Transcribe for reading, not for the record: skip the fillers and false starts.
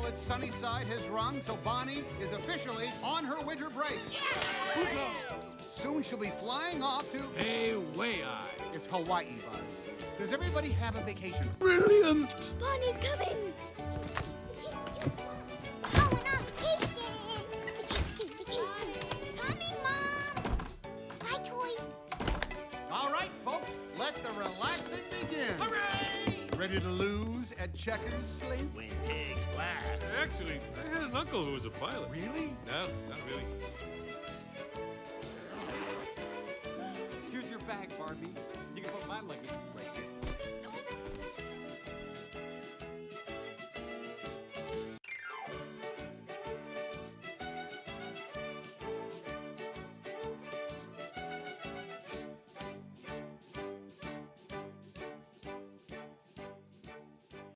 Charlotte's sunny side has rung, so Bonnie is officially on her winter break. Yeah! Soon she'll be flying off to... Hey, way-I. It's Hawaii, Buzz. Does everybody have a vacation? Brilliant! Bonnie's coming! Going on vacation! Coming, Mom! Bye, toys! All right, folks, let the relaxing begin. Hooray! Ready to lose at checkers, Slink? When pigs fly. Actually, I had an uncle who was a pilot. Really? No, not really. Here's your bag, Barbie.